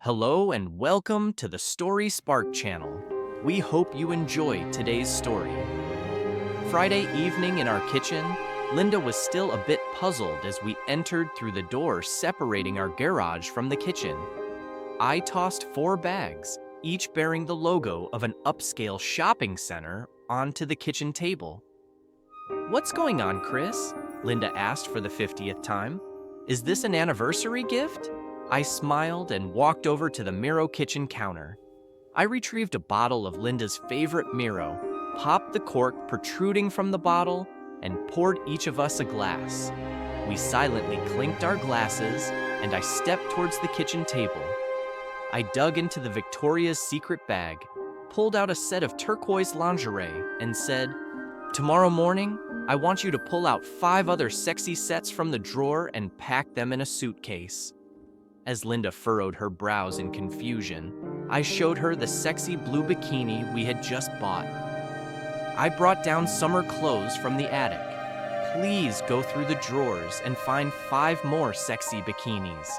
Hello and welcome to the Story Spark channel. We hope you enjoy today's story. Friday evening in our kitchen, Linda was still a bit puzzled as we entered through the door separating our garage from the kitchen. I tossed 4 bags, each bearing the logo of an upscale shopping center, onto the kitchen table. "What's going on, Chris?" Linda asked for the 50th time. "Is this an anniversary gift?" I smiled and walked over to the Miro kitchen counter. I retrieved a bottle of Linda's favorite Miro, popped the cork protruding from the bottle, and poured each of us a glass. We silently clinked our glasses, and I stepped towards the kitchen table. I dug into the Victoria's Secret bag, pulled out a set of turquoise lingerie, and said, "Tomorrow morning, I want you to pull out 5 other sexy sets from the drawer and pack them in a suitcase." As Linda furrowed her brows in confusion, I showed her the sexy blue bikini we had just bought. "I brought down summer clothes from the attic. Please go through the drawers and find 5 more sexy bikinis.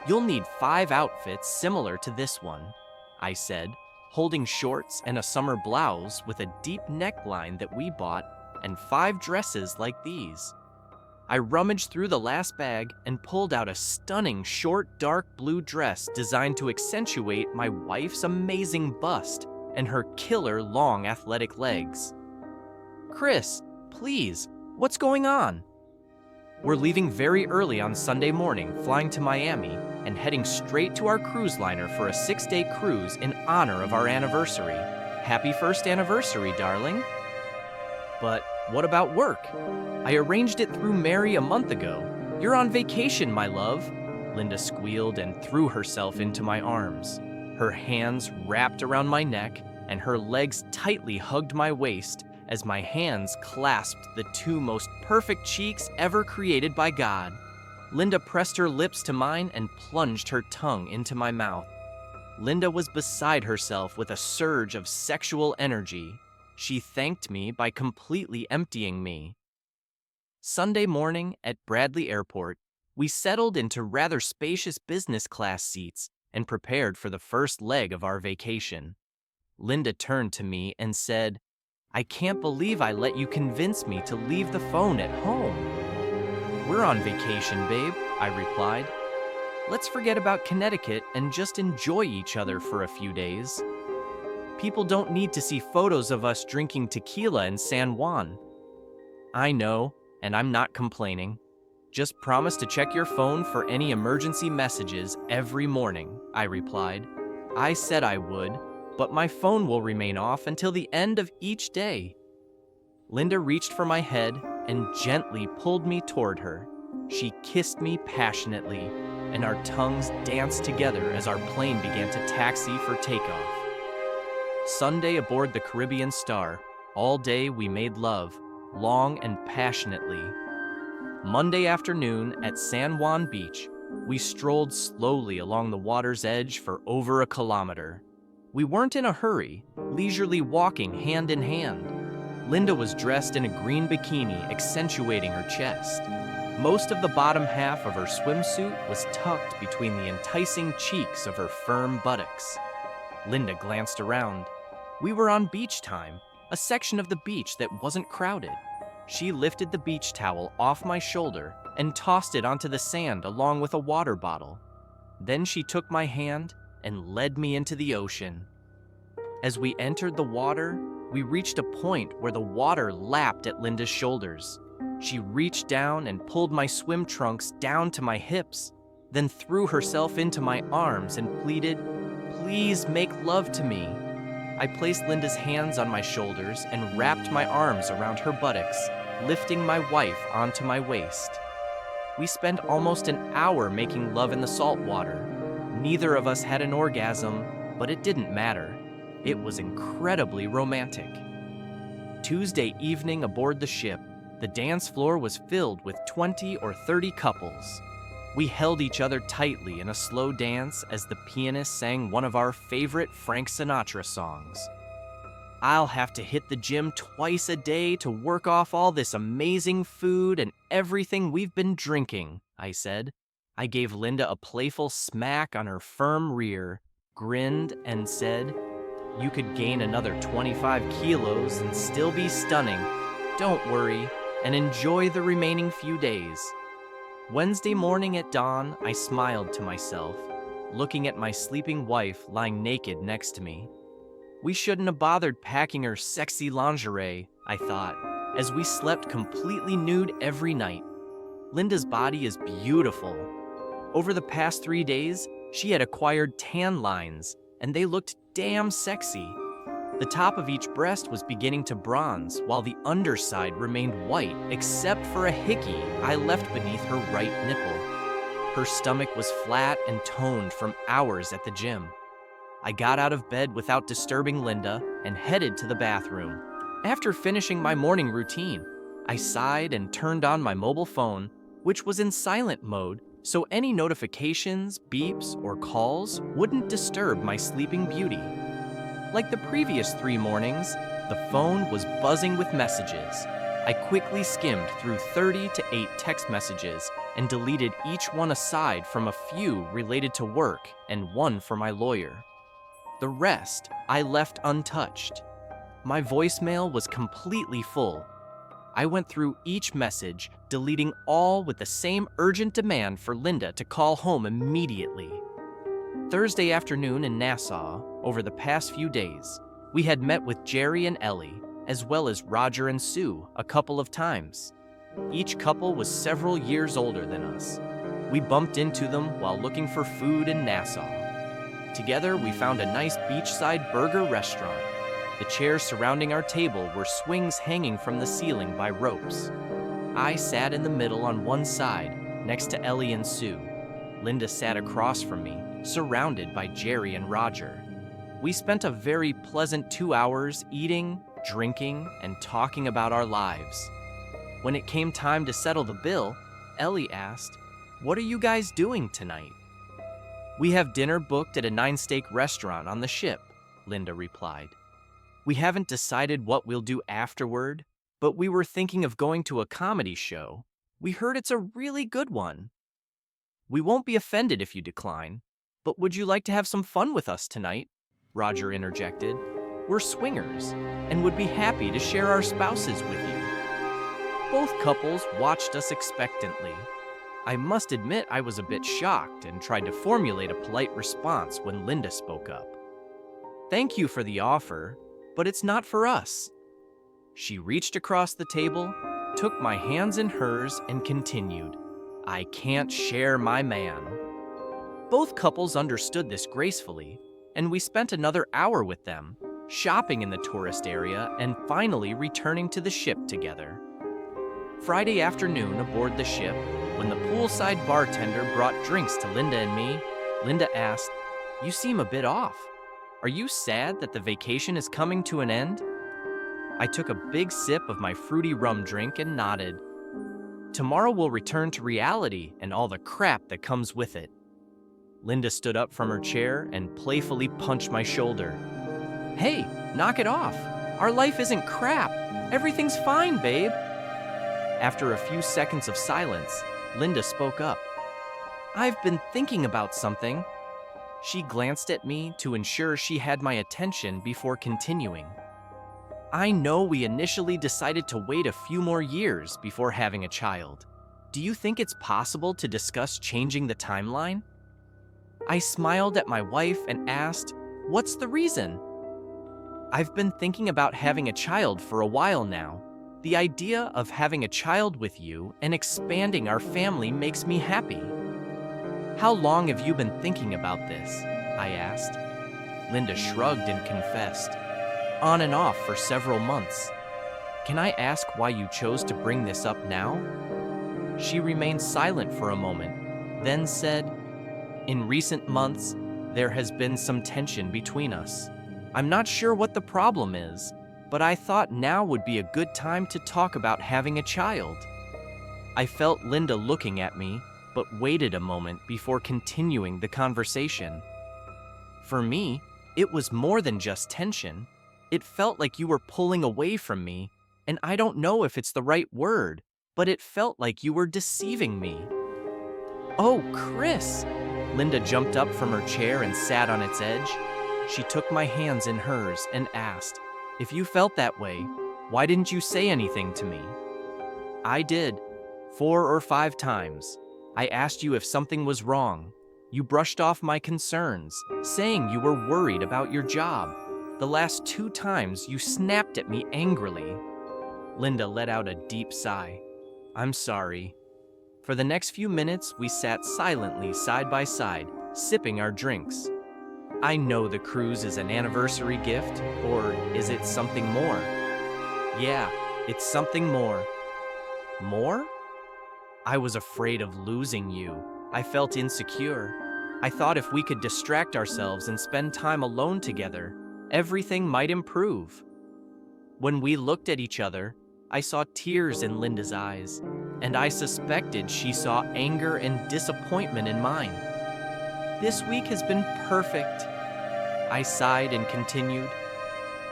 You'll need 5 outfits similar to this one," I said, holding shorts and a summer blouse with a deep neckline that we bought and 5 dresses like these. I rummaged through the last bag and pulled out a stunning short dark blue dress designed to accentuate my wife's amazing bust and her killer long athletic legs. "Chris, please, what's going on?" "We're leaving very early on Sunday morning, flying to Miami and heading straight to our cruise liner for a 6-day cruise in honor of our anniversary. Happy first anniversary, darling." "But what about work? I arranged it through Mary a month ago. You're on vacation, my love." Linda squealed and threw herself into my arms. Her hands wrapped around my neck and her legs tightly hugged my waist as my hands clasped the 2 most perfect cheeks ever created by God. Linda pressed her lips to mine and plunged her tongue into my mouth. Linda was beside herself with a surge of sexual energy. She thanked me by completely emptying me. Sunday morning at Bradley Airport, we settled into rather spacious business class seats and prepared for the first leg of our vacation. Linda turned to me and said, "I can't believe I let you convince me to leave the phone at home." "We're on vacation, babe," I replied. "Let's forget about Connecticut and just enjoy each other for a few days. People don't need to see photos of us drinking tequila in San Juan." "I know, and I'm not complaining. Just promise to check your phone for any emergency messages every morning," I replied. "I said I would, but my phone will remain off until the end of each day." Linda reached for my head and gently pulled me toward her. She kissed me passionately, and our tongues danced together as our plane began to taxi for takeoff. Sunday aboard the Caribbean Star, all day we made love, long and passionately. Monday afternoon at San Juan Beach, we strolled slowly along the water's edge for over a kilometer. We weren't in a hurry, leisurely walking hand in hand. Linda was dressed in a green bikini accentuating her chest. Most of the bottom half of her swimsuit was tucked between the enticing cheeks of her firm buttocks. Linda glanced around. We were on beach time, a section of the beach that wasn't crowded. She lifted the beach towel off my shoulder and tossed it onto the sand along with a water bottle. Then she took my hand and led me into the ocean. As we entered the water, we reached a point where the water lapped at Linda's shoulders. She reached down and pulled my swim trunks down to my hips, then threw herself into my arms and pleaded, "Please make love to me." I placed Linda's hands on my shoulders and wrapped my arms around her buttocks, lifting my wife onto my waist. We spent almost an hour making love in the salt water. Neither of us had an orgasm, but it didn't matter. It was incredibly romantic. Tuesday evening aboard the ship, the dance floor was filled with 20 or 30 couples. We held each other tightly in a slow dance as the pianist sang one of our favorite Frank Sinatra songs. "I'll have to hit the gym twice a day to work off all this amazing food and everything we've been drinking," I said. I gave Linda a playful smack on her firm rear, grinned, and said, "You could gain another 25 kilos and still be stunning. Don't worry, and enjoy the remaining few days." Wednesday morning at dawn, I smiled to myself, looking at my sleeping wife lying naked next to me. We shouldn't have bothered packing her sexy lingerie, I thought, as we slept completely nude every night. Linda's body is beautiful. Over the past 3 days, she had acquired tan lines, and they looked damn sexy. The top of each breast was beginning to bronze, while the underside remained white, except for a hickey I left beneath her right nipple. Her stomach was flat and toned from hours at the gym. I got out of bed without disturbing Linda and headed to the bathroom. After finishing my morning routine, I sighed and turned on my mobile phone, which was in silent mode, so any notifications, beeps, or calls wouldn't disturb my sleeping beauty. Like the previous 3 mornings, the phone was buzzing with messages. I quickly skimmed through 30 to 8 text messages and deleted each one aside from a few related to work and one for my lawyer. The rest I left untouched. My voicemail was completely full. I went through each message, deleting all with the same urgent demand for Linda to call home immediately. Thursday afternoon in Nassau, over the past few days, we had met with Jerry and Ellie, as well as Roger and Sue, a couple of times. Each couple was several years older than us. We bumped into them while looking for food in Nassau. Together, we found a nice beachside burger restaurant. The chairs surrounding our table were swings hanging from the ceiling by ropes. I sat in the middle on one side, next to Ellie and Sue. Linda sat across from me, surrounded by Jerry and Roger. We spent a very pleasant 2 hours eating, drinking, and talking about our lives. When it came time to settle the bill, Ellie asked, "What are you guys doing tonight?" "We have dinner booked at a 9-steak restaurant on the ship," Linda replied. "We haven't decided what we'll do afterward, but we were thinking of going to a comedy show. We heard it's a really good one." "We won't be offended if you decline, but would you like to have some fun with us tonight?" Roger interjected. "We're swingers and would be happy to share our spouses with you." Both couples watched us expectantly. I must admit I was a bit shocked and tried to formulate a polite response when Linda spoke up. "Thank you for the offer, but it's not for us." She reached across the table, took my hands in hers, and continued, "I can't share my man." Both couples understood this gracefully, and we spent another hour with them, shopping in the tourist area and finally returning to the ship together. Friday afternoon aboard the ship, when the poolside bartender brought drinks to Linda and me, Linda asked, "You seem a bit off. Are you sad that the vacation is coming to an end?" I took a big sip of my fruity rum drink and nodded. "Tomorrow we'll return to reality and all the crap that comes with it." Linda stood up from her chair and playfully punched my shoulder. "Hey, knock it off. Our life isn't crap. Everything's fine, babe." After a few seconds of silence, Linda spoke up. "I've been thinking about something." She glanced at me to ensure she had my attention before continuing. "I know we initially decided to wait a few more years before having a child. Do you think it's possible to discuss changing the timeline?" I smiled at my wife and asked, "What's the reason?" "I've been thinking about having a child for a while now. The idea of having a child with you and expanding our family makes me happy." "How long have you been thinking about this?" I asked. Linda shrugged and confessed, "On and off for several months." "Can I ask why you chose to bring this up now?" She remained silent for a moment, then said, "In recent months, there has been some tension between us. I'm not sure what the problem is, but I thought now would be a good time to talk about having a child." I felt Linda looking at me, but waited a moment before continuing the conversation. "For me, it was more than just tension. It felt like you were pulling away from me, and I don't know if it's the right word, but it felt like you were deceiving me." Oh, Chris! Linda jumped up from her chair and sat on its edge. She took my hands in hers and asked, "If you felt that way, why didn't you say anything to me?" I did, 4 or 5 times. I asked you if something was wrong. You brushed off my concerns, saying you were worried about your job. The last 2 times you snapped at me angrily. Linda let out a deep sigh. I'm sorry. For the next few minutes, we sat silently side by side, sipping our drinks. I know the cruise is an anniversary gift, or is it something more? Yeah, it's something more. More? I was afraid of losing you. I felt insecure. I thought if we could distract ourselves and spend time alone together, everything might improve. When we looked at each other, I saw tears in Linda's eyes, and I suspected she saw anger and disappointment in mine. This week has been perfect. I sighed and continued.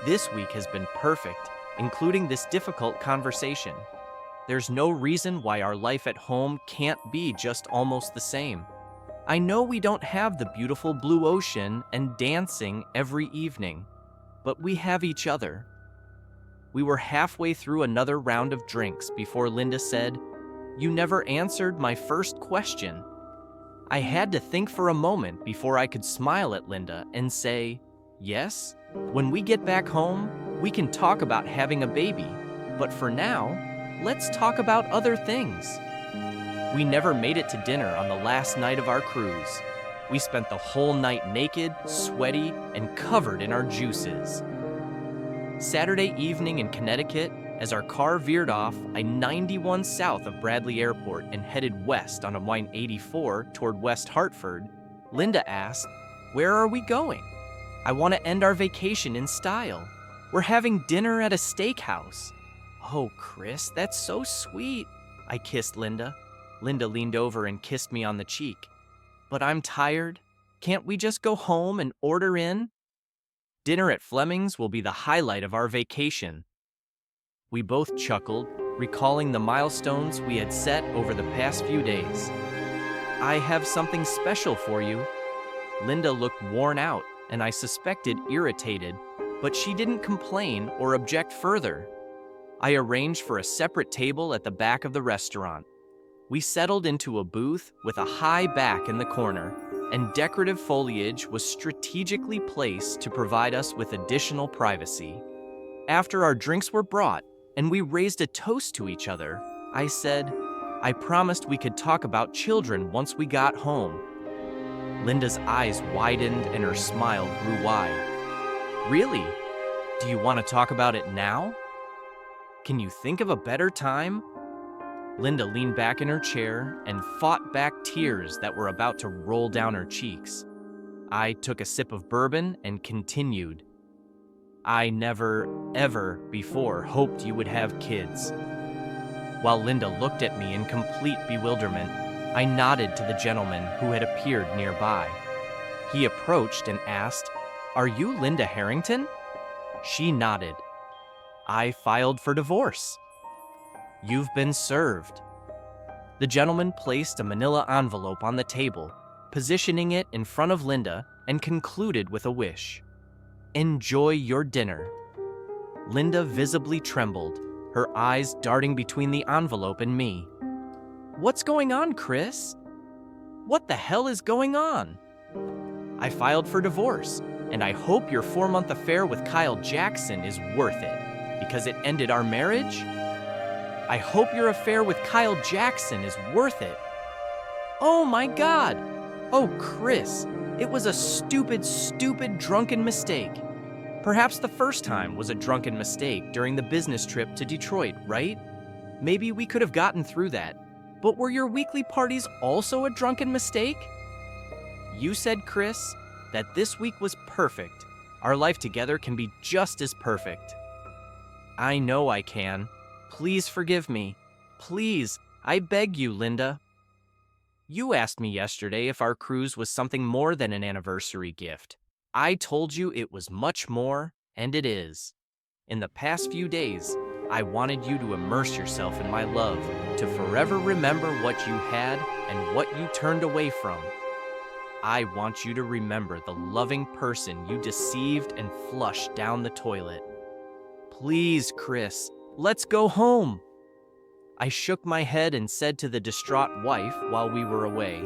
This week has been perfect, including this difficult conversation. There's no reason why our life at home can't be just almost the same. I know we don't have the beautiful blue ocean and dancing every evening, but we have each other. We were halfway through another round of drinks before Linda said, "You never answered my first question." I had to think for a moment before I could smile at Linda and say, "Yes, when we get back home, we can talk about having a baby, but for now, let's talk about other things." We never made it to dinner on the last night of our cruise. We spent the whole night naked, sweaty, and covered in our juices. Saturday evening in Connecticut, as our car veered off I-91 south of Bradley Airport and headed west on I-84 toward West Hartford, Linda asked, "Where are we going?" "I want to end our vacation in style. We're having dinner at a steakhouse." "Oh, Chris, that's so sweet." I kissed Linda. Linda leaned over and kissed me on the cheek. "But I'm tired. Can't we just go home and order in?" "Dinner at Fleming's will be the highlight of our vacation." We both chuckled, recalling the milestones we had set over the past few days. "I have something special for you." Linda looked worn out, and I suspected irritated, but she didn't complain or object further. I arranged for a separate table at the back of the restaurant. We settled into a booth with a high back in the corner, and decorative foliage was strategically placed to provide us with additional privacy. After our drinks were brought, and we raised a toast to each other, I said, "I promised we could talk about children once we got home." Linda's eyes widened and her smile grew wide. "Really? Do you want to talk about it now? Can you think of a better time?" Linda leaned back in her chair and fought back tears that were about to roll down her cheeks. I took a sip of bourbon and continued. "I never, ever before hoped you would have kids." While Linda looked at me in complete bewilderment, I nodded to the gentleman who had appeared nearby. He approached and asked, "Are you Linda Harrington?" She nodded. "I filed for divorce." "You've been served." The gentleman placed a manila envelope on the table, positioning it in front of Linda, and concluded with a wish. "Enjoy your dinner." Linda visibly trembled, her eyes darting between the envelope and me. "What's going on, Chris? What the hell is going on?" "I filed for divorce, and I hope your 4-month affair with Kyle Jackson is worth it, because it ended our marriage." "I hope your affair with Kyle Jackson is worth it." "Oh my God! Oh, Chris, it was a stupid, stupid drunken mistake." Perhaps the first time was a drunken mistake during the business trip to Detroit, right? Maybe we could have gotten through that. But were your weekly parties also a drunken mistake? You said, Chris, that this week was perfect. Our life together can be just as perfect. I know I can. Please forgive me. Please, I beg you, Linda. You asked me yesterday if our cruise was something more than an anniversary gift. I told you it was much more, and it is. In the past few days, I wanted you to immerse yourself in my love, to forever remember what you had and what you turned away from. I want you to remember the loving person you deceived and flushed down the toilet. Please, Chris, let's go home. I shook my head and said to the distraught wife while we were away,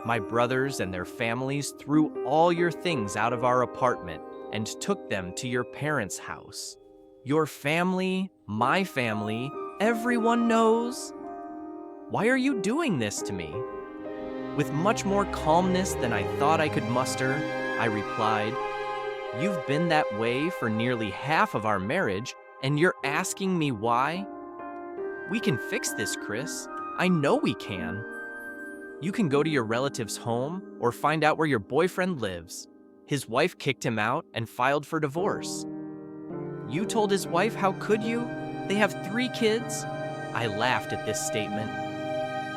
my brothers and their families threw all your things out of our apartment and took them to your parents' house. Your family, my family, everyone knows. Why are you doing this to me? With much more calmness than I thought I could muster, I replied, you've been that way for nearly half of our marriage, and you're asking me why? We can fix this, Chris. I know we can. You can go to your relative's home or find out where your boyfriend lives. His wife kicked him out and filed for divorce. You told his wife, how could you? They have 3 kids. I laughed at this statement.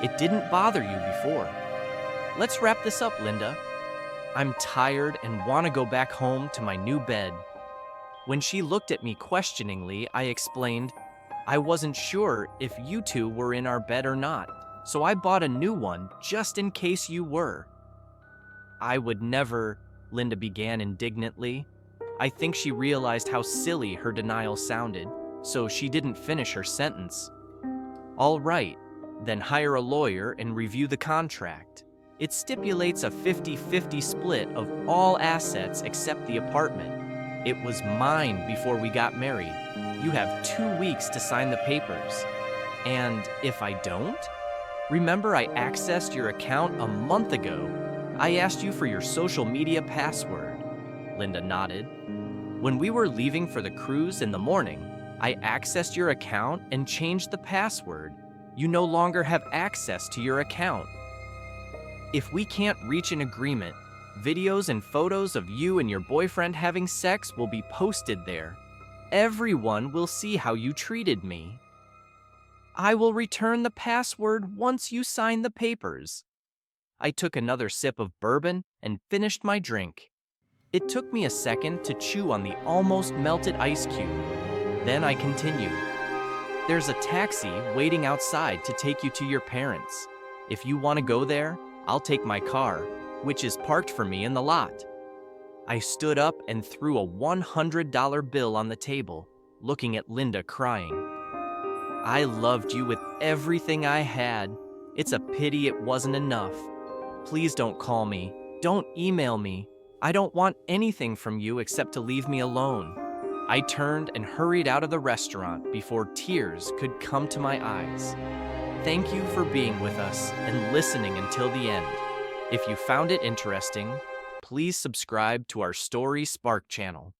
It didn't bother you before. Let's wrap this up, Linda. I'm tired and want to go back home to my new bed. When she looked at me questioningly, I explained, I wasn't sure if you two were in our bed or not, so I bought a new one just in case you were. I would never, Linda began indignantly. I think she realized how silly her denial sounded, so she didn't finish her sentence. All right, then hire a lawyer and review the contract. It stipulates a 50-50 split of all assets except the apartment. It was mine before we got married. You have 2 weeks to sign the papers. And if I don't? Remember, I accessed your account a month ago. I asked you for your social media password. Linda nodded. When we were leaving for the cruise in the morning, I accessed your account and changed the password. You no longer have access to your account. If we can't reach an agreement, videos and photos of you and your boyfriend having sex will be posted there. Everyone will see how you treated me. I will return the password once you sign the papers. I took another sip of bourbon and finished my drink. It took me a second to chew on the almost melted ice cube. Then I continued. There's a taxi waiting outside to take you to your parents. If you want to go there, I'll take my car, which is parked for me in the lot. I stood up and threw a $100 bill on the table, looking at Linda crying. I loved you with everything I had. It's a pity it wasn't enough. Please don't call me. Don't email me. I don't want anything from you except to leave me alone. I turned and hurried out of the restaurant before tears could come to my eyes. Thank you for being with us and listening until the end. If you found it interesting, please subscribe to our Story Spark channel.